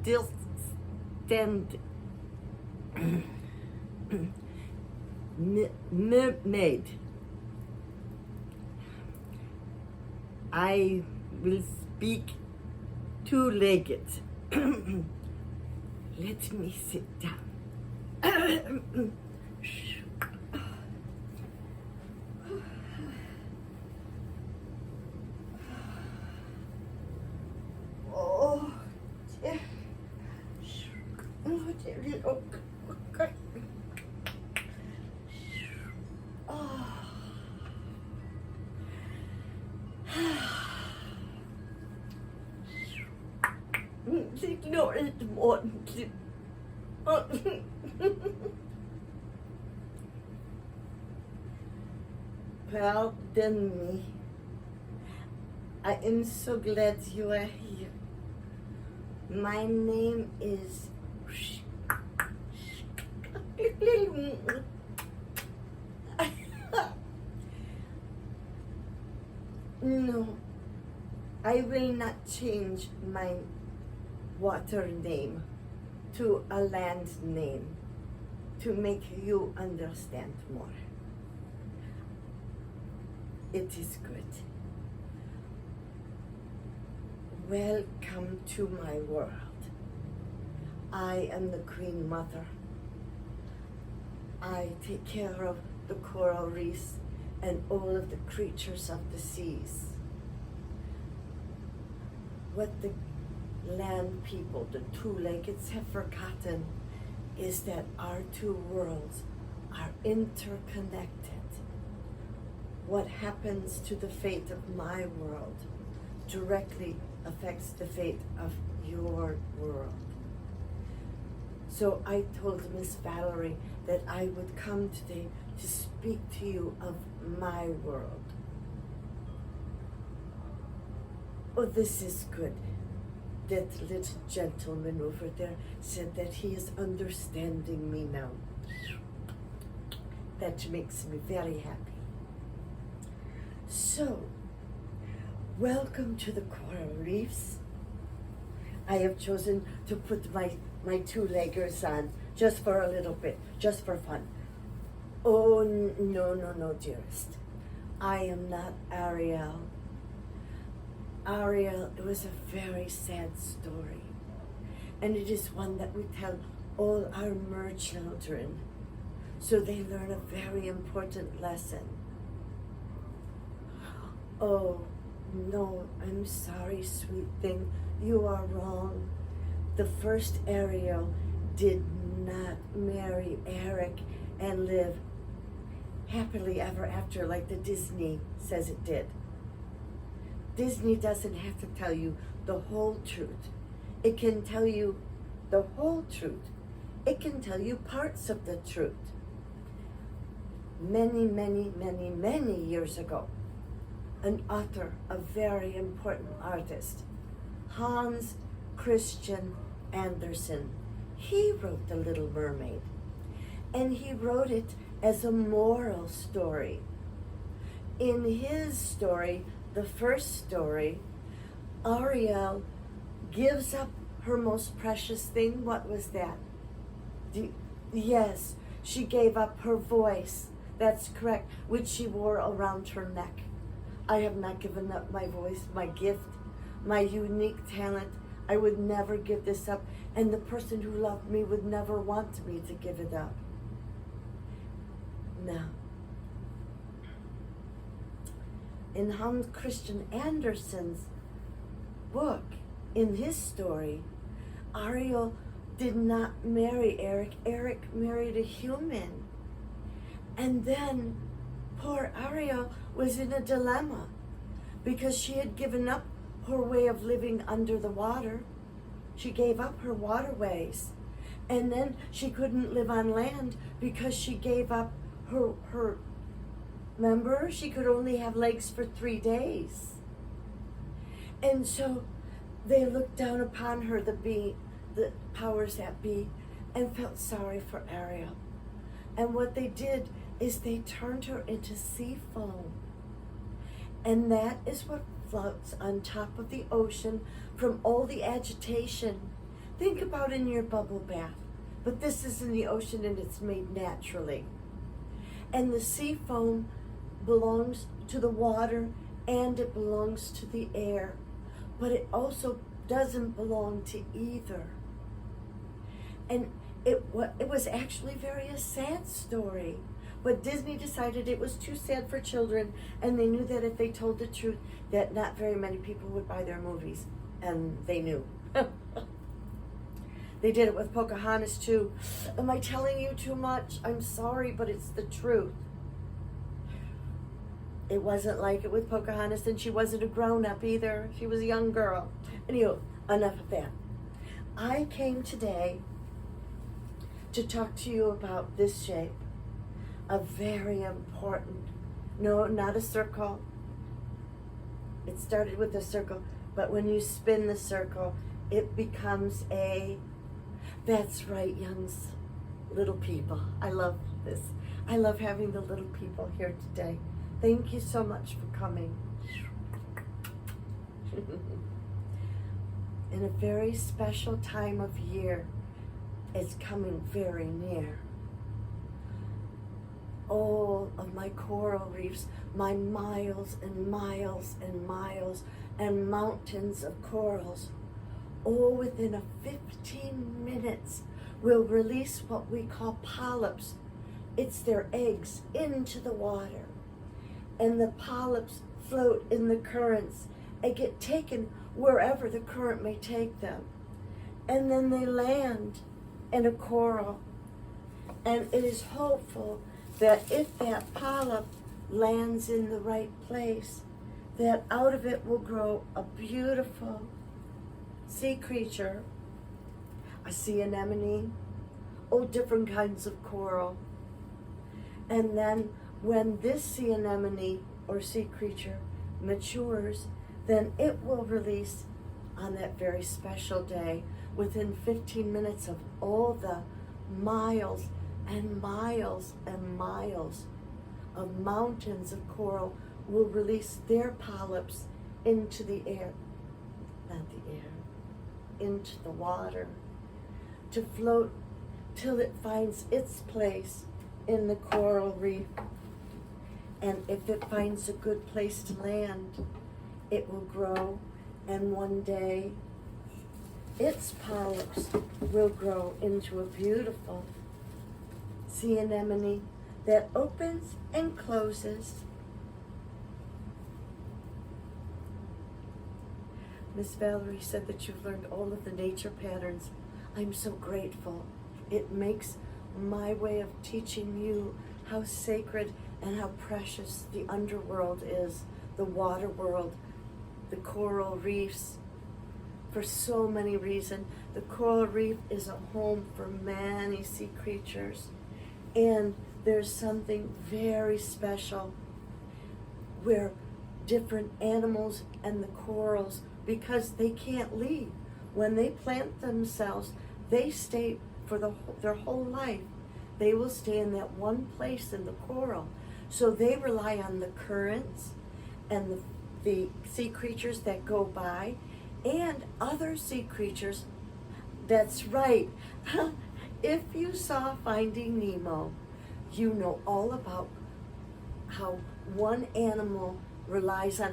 distant mermaid. I will speak two-legged. Let me sit down. Oh, dear. Oh, dear. Oh, God. Oh. Ignore it, Morton. Pardon me. I am so glad you are here. My name is... No, I will not change my water name to a land name to make you understand more. It is good. Welcome to my world. I am the Queen Mother. I take care of the coral reefs and all of the creatures of the seas. What the land people, the two-leggeds, have forgotten is that our two worlds are interconnected. What happens to the fate of my world directly affects the fate of your world. So I told Miss Valerie that I would come today to speak to you of my world. Oh, this is good. That little gentleman over there said that he is understanding me now. That makes me very happy. So, welcome to the Coral Reefs. I have chosen to put my two-leggers on just for a little bit, just for fun. Oh, no, dearest. I am not Ariel. Ariel, it was a very sad story. And it is one that we tell all our mer children, so they learn a very important lesson. Oh, no, I'm sorry, sweet thing. You are wrong. The first Ariel did not marry Eric and live happily ever after like the Disney says it did. Disney doesn't have to tell you the whole truth. It can tell you the whole truth. It can tell you parts of the truth. Many years ago, an author, a very important artist, Hans Christian Andersen, he wrote The Little Mermaid. And he wrote it as a moral story. In his story, the first story, Ariel gives up her most precious thing. What was that? Yes, she gave up her voice. That's correct, which she wore around her neck. I have not given up my voice, my gift, my unique talent. I would never give this up, and the person who loved me would never want me to give it up. Now, in Hans Christian Andersen's book, in his story, Ariel did not marry Eric. Eric married a human. And then poor Ariel was in a dilemma because she had given up her way of living under the water. She gave up her waterways. And then she couldn't live on land because she gave up her remember, she could only have legs for 3 days. And so they looked down upon her, the powers that be, and felt sorry for Ariel. And what they did is they turned her into sea foam. And that is what floats on top of the ocean from all the agitation Think about in your bubble bath. But this is in the ocean and it's made naturally. And the sea foam belongs to the water and it belongs to the air. But it also doesn't belong to either. And it was actually a sad story. But Disney decided it was too sad for children, and they knew that if they told the truth, that not very many people would buy their movies. And they knew. They did it with Pocahontas too. Am I telling you too much? I'm sorry, but it's the truth. It wasn't like it with Pocahontas, and she wasn't a grown-up either. She was a young girl. Anyway, enough of that. I came today to talk to you about this shape. A very important, no, not a circle. It started with a circle, but when you spin the circle, it becomes that's right, little people. I love this. I love having the little people here today. Thank you so much for coming. In a very special time of year, it's coming very near. All of my coral reefs, my miles and miles and miles and mountains of corals, all within a 15 minutes will release what we call polyps. It's their eggs into the water. And the polyps float in the currents and get taken wherever the current may take them. And then they land in a coral. And it is hopeful that if that polyp lands in the right place, that out of it will grow a beautiful sea creature, a sea anemone, all different kinds of coral. And then when this sea anemone or sea creature matures, then it will release on that very special day, within 15 minutes of all the miles and miles and miles of mountains of coral will release their polyps into the air, not the air, into the water, to float till it finds its place in the coral reef. And if it finds a good place to land, it will grow, and one day its polyps will grow into a beautiful sea anemone that opens and closes. Miss Valerie said that you've learned all of the nature patterns. I'm so grateful. It makes my way of teaching you how sacred and how precious the underworld is, the water world, the coral reefs. For so many reasons, the coral reef is a home for many sea creatures. And there's something very special where different animals and the corals, because they can't leave, when they plant themselves, they stay for their whole life. They will stay in that one place in the coral. So they rely on the currents and the sea creatures that go by and other sea creatures. That's right. If you saw Finding Nemo, you know all about how one animal relies on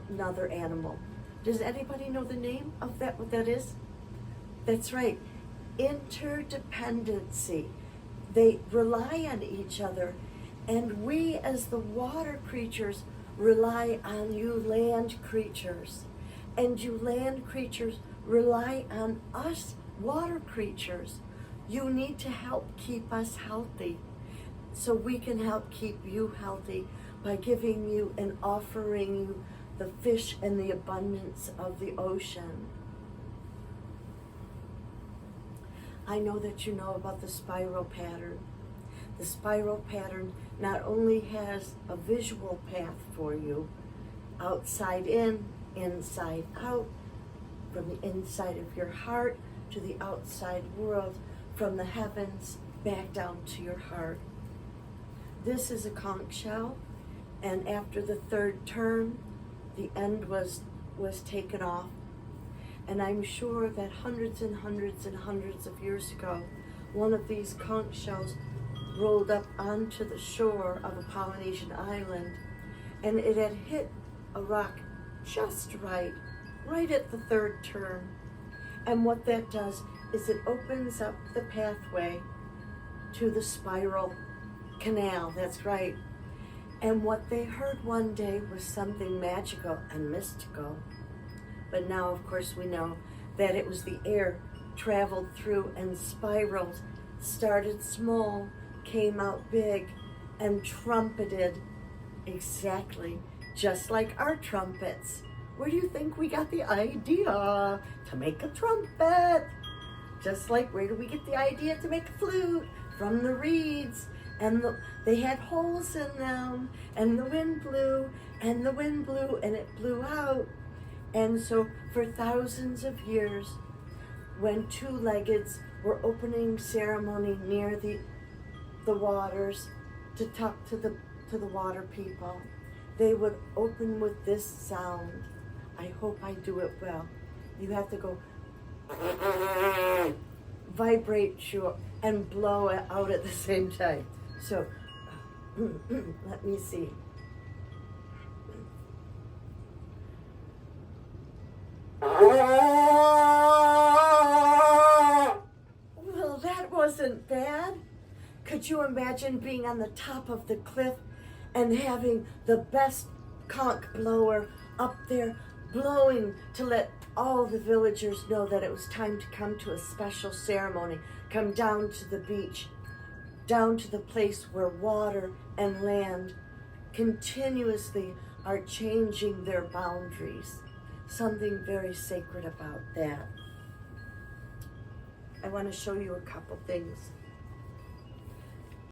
another animal. Does anybody know the name of that, what that is? That's right, inter-dependency. They rely on each other, and we as the water creatures rely on you land creatures, and you land creatures rely on us water creatures. You need to help keep us healthy, so we can help keep you healthy by giving you and offering you the fish and the abundance of the ocean. I know that you know about the spiral pattern. The spiral pattern not only has a visual path for you, outside in, inside out, from the inside of your heart to the outside world, from the heavens back down to your heart. This is a conch shell, and after the third term, the end was taken off. And I'm sure that hundreds and hundreds and hundreds of years ago, one of these conch shells rolled up onto the shore of a Polynesian island, and it had hit a rock just right at the third turn. And what that does is it opens up the pathway to the spiral canal, that's right. And what they heard one day was something magical and mystical. But now, of course, we know that it was the air traveled through and spiraled, started small, came out big, and trumpeted exactly just like our trumpets. Where do you think we got the idea to make a trumpet? Just like, where do we get the idea to make a flute? From the reeds. And they had holes in them, and the wind blew, and the wind blew, and it blew out. And so for thousands of years, when two-leggeds were opening ceremony near the waters to talk to the water people, they would open with this sound. I hope I do it well. You have to go vibrate you and blow it out at the same time. So let me see. Well, that wasn't bad. Could you imagine being on the top of the cliff and having the best conch blower up there blowing to let all the villagers know that it was time to come to a special ceremony, come down to the beach, down to the place where water and land continuously are changing their boundaries. Something very sacred about that. I want to show you a couple things.